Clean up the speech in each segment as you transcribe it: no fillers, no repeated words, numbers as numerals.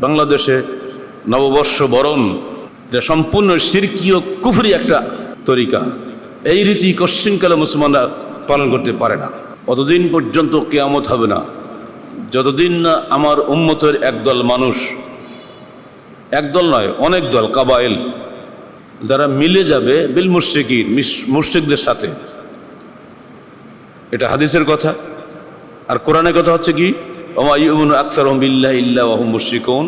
বাংলাদেশে নববর্ষ বরণ এটা সম্পূর্ণ শিরকীয় কুফরি একটা তরিকা। এই রীতি কোশ্চিনকালে মুসলমানরা পালন করতে পারে না। অতদিন পর্যন্ত কিয়ামত হবে না যতদিন না আমার উম্মতের একদল মানুষ, একদল নয় অনেক দল, কাবাইল, যারা মিলে যাবে বিল মুশরিকিন, মুশরিকদের সাথে। এটা হাদিসের কথা। আর কোরআনের কথা হচ্ছে কি, ওমা ইউমিনু আকসারুহুম বিল্লাহি ইল্লা ওয়া হুম মুশরিকুন।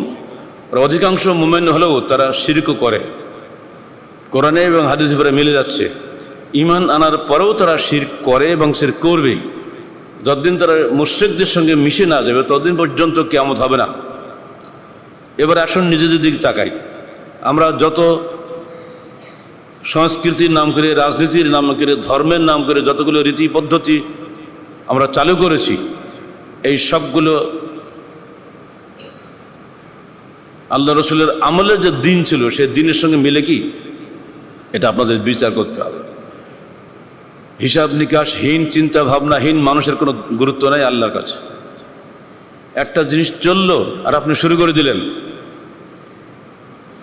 অধিকাংশ মুমিন হলেও তারা শিরক করে। কোরআনে এবং হাদিসে পরে মিলে যাচ্ছে। ঈমান আনার পরেও তারা শিরক করে এবং শিরক করবেই। যতদিন তারা মুশরিকদের সঙ্গে মিশে না যাবে ততদিন পর্যন্ত কিয়ামত হবে না। এবার আসুন নিজেদের দিকে তাকাই। আমরা যত সংস্কৃতির নাম করে, রাজনীতির নাম করে, ধর্মের নাম করে যতগুলো রীতি পদ্ধতি আমরা চালু করেছি, এই সবগুলো আল্লাহ রসুলের আমলের যে দিন ছিল সেই দিনের সঙ্গে মিলে কি, এটা আপনাদের বিচার করতে হবে। হিসাব নিকাশহীন, চিন্তা ভাবনাহীন মানুষের কোনো গুরুত্ব নাই আল্লাহর কাছে। একটা জিনিস চললো আর আপনি শুরু করে দিলেন,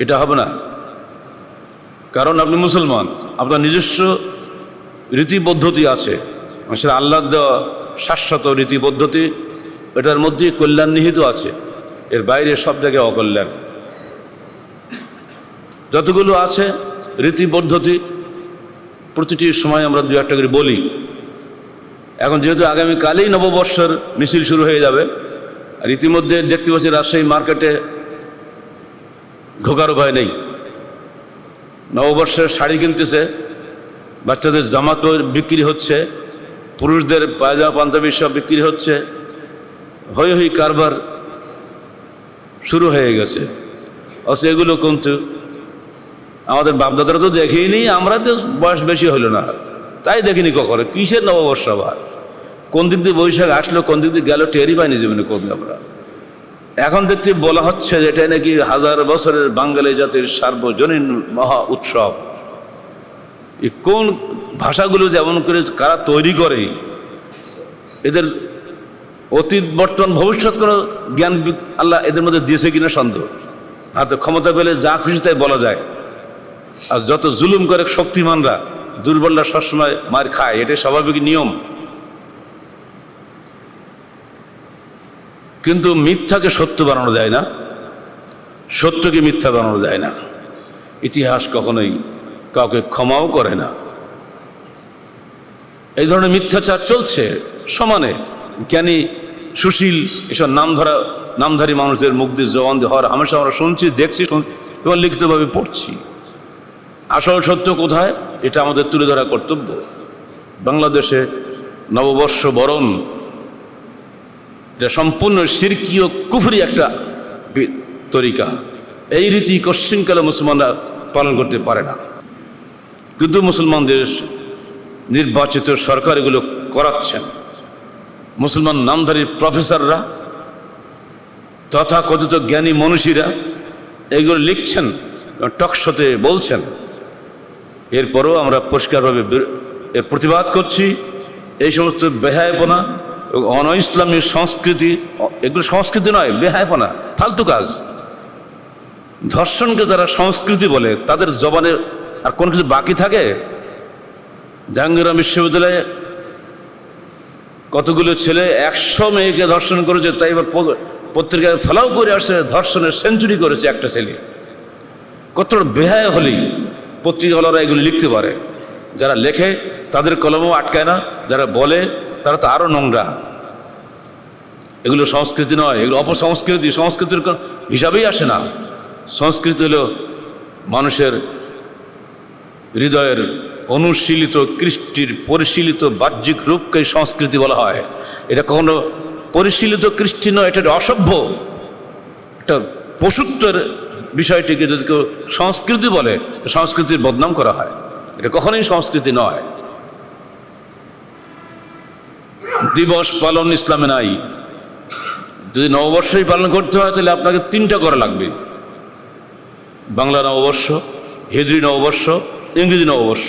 এটা হবে না। কারণ আপনি মুসলমান, আপনার নিজস্ব রীতি পদ্ধতি আছে, সেটা আল্লাহর দেওয়া শাশ্বত রীতি পদ্ধতি, এটার মধ্যে কল্যাণ নিহিত আছে। এর বাইরে সব জায়গায় অকল্যাণ। যতগুলো আছে রীতি পদ্ধতি প্রতিটি সময় আমরা দু একটা করে বলি। এখন যেহেতু আগামীকালই নববর্ষের মিছিল শুরু হয়ে যাবে, আর ইতিমধ্যে দেখতে পাচ্ছি রাজশাহী মার্কেটে ঢোকার উপায় নেই। নববর্ষের শাড়ি কিনতেছে, বাচ্চাদের জামা তো বিক্রি হচ্ছে, পুরুষদের পায়জামা পাঞ্জাবি সব বিক্রি হচ্ছে, হই হই কারবার শুরু হয়ে গেছে। অথচ এগুলো কিন্তু আমাদের বাপদাদারা তো দেখেই নি, আমরা তো বয়স বেশি হলো না তাই দেখিনি কখনো। কিসের নববর্ষ আবার, কোন দিক দিয়ে বৈশাখ আসলো, কোন দিক দিয়ে গেল টেরই পাইনি জীবনে কবি আমরা। এখন দেখতে বলা হচ্ছে যে এটা নাকি 1000 বছরের বাঙালি জাতির সার্বজনীন মহা উৎসব। এই কোন ভাষাগুলো যেমন করে কারা তৈরি করে, এদের অতীত বর্তমান ভবিষ্যৎ কোনো জ্ঞান আল্লাহ এদের মধ্যে দিয়েছে কিনা সন্দেহ। হাতে ক্ষমতা পেলে যা খুশি তাই বলা যায়। আর যত জুলুম করে শক্তিমানরা, দুর্বলরা সবসময় মার খায়, এটাই স্বাভাবিক নিয়ম। কিন্তু মিথ্যাকে সত্য বানানো যায় না, সত্যকে মিথ্যা বানানো যায় না। ইতিহাস কখনোই কাউকে ক্ষমাও করে না। এই ধরনের মিথ্যাচার চলছে সমানে। জ্ঞানী, সুশীল এসব নামধারী মানুষদের মুখ দিয়ে জবান দিয়ে হওয়ার হামেশা আমরা শুনছি, দেখছি এবং লিখিতভাবে পড়ছি। আসল সত্য কোথায়, এটা আমাদের তুলে ধরা কর্তব্য। বাংলাদেশে নববর্ষ বরণ এটা সম্পূর্ণ শিরকীয় কুফরি একটা তরিকা। এই রীতি কোশ্চিনকালে মুসলমানরা পালন করতে পারে না। কিন্তু মুসলমানদের নির্বাচিত সরকার এগুলো করাচ্ছেন। মুসলমান নামধারী প্রফেসররা, তথাকথিত জ্ঞানী মনীষীরা এগুলো লিখছেন, টকশোতে বলছেন। এরপরও আমরা পরিষ্কারভাবে এর প্রতিবাদ করছি। এই সমস্ত বেহায়াপনা, অন ইসলামী সংস্কৃতি, এগুলো সংস্কৃতি নয়, বেহায়াপনা, ফালতু কাজ। ধর্ষণকে যারা সংস্কৃতি বলে তাদের জবানে আর কোনো কিছু বাকি থাকে? জাহাঙ্গীরনগর বিশ্ববিদ্যালয়ে কতগুলো ছেলে 100 মেয়েকে ধর্ষণ করেছে, তাই এবার পত্রিকায় ফলাও করে আসছে ধর্ষণের সেঞ্চুরি করেছে একটা ছেলে। কতটা বেহায়া হলেই পত্রিকাওয়ালারা এগুলো লিখতে পারে। যারা লেখে তাদের কলমও আটকায় না, যারা বলে তারা তো আরও নোংরা। এগুলো সংস্কৃতি নয়, এগুলো অপসংস্কৃতি। সংস্কৃতির হিসাবেই আসে না। সংস্কৃতি হলো মানুষের হৃদয়ের অনুশীলিত কৃষ্টির পরিশীলিত বাহ্যিক রূপকে সংস্কৃতি বলা হয়। এটা কখনো পরিশীলিত কৃষ্টি নয়, এটা অসভ্য, একটা পশুত্বের বিষয়টিকে যদি কেউ সংস্কৃতি বলে, সংস্কৃতির বদনাম করা হয়। এটা কখনোই সংস্কৃতি নয়। দিবস পালন ইসলামে নাই। যদি নববর্ষই পালন করতে হয় তাহলে আপনাকে 3টা করা লাগবে: বাংলা নববর্ষ, হিজরি নববর্ষ, ইংরেজি নববর্ষ।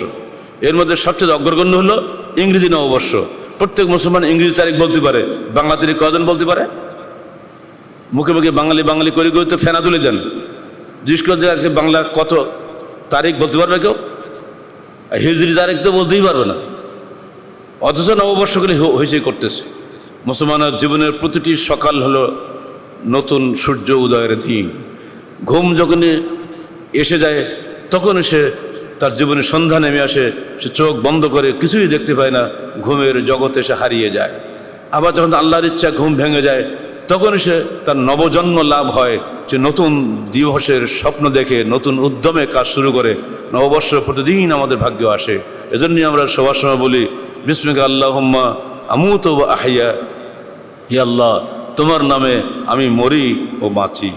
এর মধ্যে সবচেয়ে অগ্রগণ্য হলো ইংরেজি নববর্ষ। প্রত্যেক মুসলমান ইংরেজি তারিখ বলতে পারে, বাংলা তারিখ কজন বলতে পারে? মুখে মুখে বাঙালি বাঙালি করে করে তো ফেনা তুলে দেন। জিজ্ঞেস করতে আজকে বাংলা কত তারিখ বলতে পারবে কেউ? হিজরি তারিখ তো বলতেই পারবে না, অথচ নববর্ষগুলি হইচই করতেছে। মুসলমানের জীবনের প্রতিটি সকাল হলো নতুন সূর্য উদয়ের দিন। ঘুম যখনই এসে যায় তখন সে তার জীবনের সন্ধ্যা নেমে আসে, সে চোখ বন্ধ করে কিছুই দেখতে পায় না, ঘুমের জগতে সে হারিয়ে যায়। আবার যখন আল্লাহর ইচ্ছা ঘুম ভেঙে যায় তখন সে তার নবজন্ম লাভ হয়, সে নতুন দিবসের স্বপ্ন দেখে নতুন উদ্যমে কাজ শুরু করে। নববর্ষ প্রতিদিন আমাদের ভাগ্য আসে। এজন্যই আমরা সবার সময় বলি বিসমিকা আল্লাহুম্মা আমুতু ওয়া আহইয়া, হে আল্লাহ তোমার নামে আমি মরি ও বাঁচি।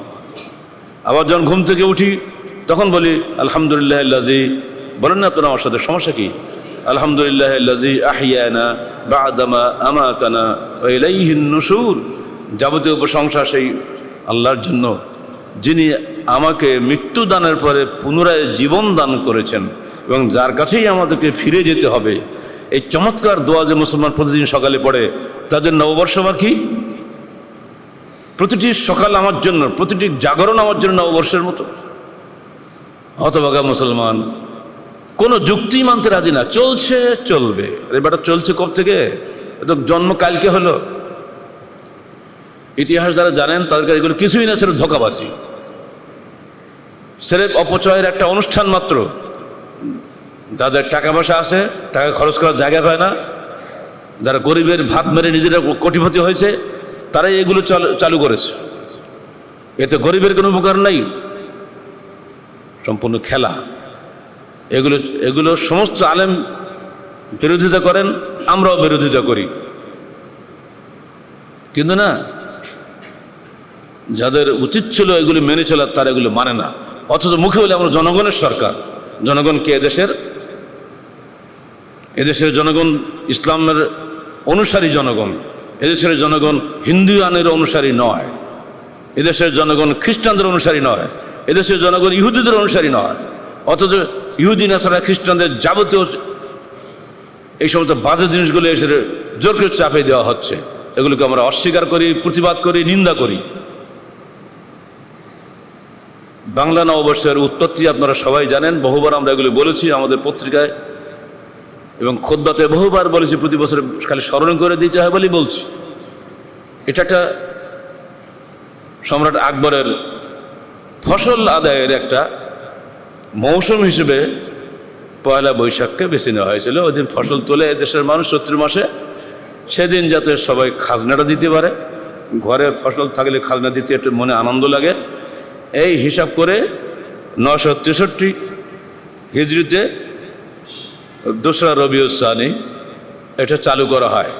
আবার যখন ঘুম থেকে উঠি তখন বলি আলহামদুলিল্লাহ আল্লাযী, বলেন না আপনারা আমার সাথে, সমস্যা কি? আলহামদুলিল্লাহ আল্লাযী আহইয়ানা বা'দামা আমাতানা ওয়া ইলাইহিন নুশুর। যাবতীয় প্রশংসা সেই আল্লাহর জন্য যিনি আমাকে মৃত্যু দানের পরে পুনরায় জীবন দান করেছেন এবং যার কাছেই আমাদেরকে ফিরে যেতে হবে। এই চমৎকার দোয়া যে মুসলমান প্রতিদিন সকালে পড়ে, তাদের নববর্ষ আবার কি? প্রতিটি সকাল আমার জন্য, প্রতিটি জাগরণ আমার জন্য নববর্ষের মতো। হতভাগা মুসলমান কোনো যুক্তি মানতে রাজি না, চলছে চলবে। এবারটা চলছে কব থেকে? তো জন্ম কালকে হলো। ইতিহাস যারা জানেন তাদের কাছে এগুলো কিছুই না, সেটা ধোঁকাবাজি, সেরেফ অপচয়ের একটা অনুষ্ঠান মাত্র। যাদের টাকা পয়সা আছে, টাকা খরচ করার জায়গা পায় না, যারা গরিবের ভাত মেরে নিজেরা কোটিপতি হয়েছে, তারাই এগুলো চালু করেছে। এতে গরিবের কোনো উপকার নাই, সম্পূর্ণ খেলা। এগুলো সমস্ত আলেম বিরোধিতা করেন, আমরাও বিরোধিতা করি, কিন্তু না, যাদের উচিত ছিল এগুলি মেনে চলার তারা এগুলো মানে না। অথচ মুখে বলে আমরা জনগণের সরকার। জনগণ কে? এদেশের জনগণ ইসলামের অনুসারী জনগণ। এদেশের জনগণ হিন্দুয়ানের অনুসারী নয়, এদেশের জনগণ খ্রিস্টানদের অনুসারী নয়, এদেশের জনগণ ইহুদিদের অনুসারী নয়। অথচ ইহুদি নাসারা খ্রিস্টানদের যাবতীয় এই সমস্ত বাজে জিনিসগুলো এসে জোর করে চাপে দেওয়া হচ্ছে। এগুলোকে আমরা অস্বীকার করি, প্রতিবাদ করি, নিন্দা করি। বাংলা নববর্ষের উৎপত্তি আপনারা সবাই জানেন, বহুবার আমরা এগুলো বলেছি আমাদের পত্রিকায় এবং খুতবাতে বহুবার বলেছি। প্রতি বছর খালি স্মরণ করে দিতে হয় বলেই বলছি। এটা একটা সম্রাট আকবরের ফসল আদায়ের একটা মৌসুম হিসেবে পয়লা বৈশাখকে বেছে নেওয়া হয়েছিল। ওই দিন ফসল তোলে দেশের মানুষ চৈত্র মাসে, সেদিন যাতে সবাই খাজনাটা দিতে পারে। ঘরে ফসল থাকলে খাজনা দিতে একটু মনে আনন্দ লাগে। এই হিসাব করে 963 হিজরিতে 2রা রবিউল সানি এটা চালু করা হয়।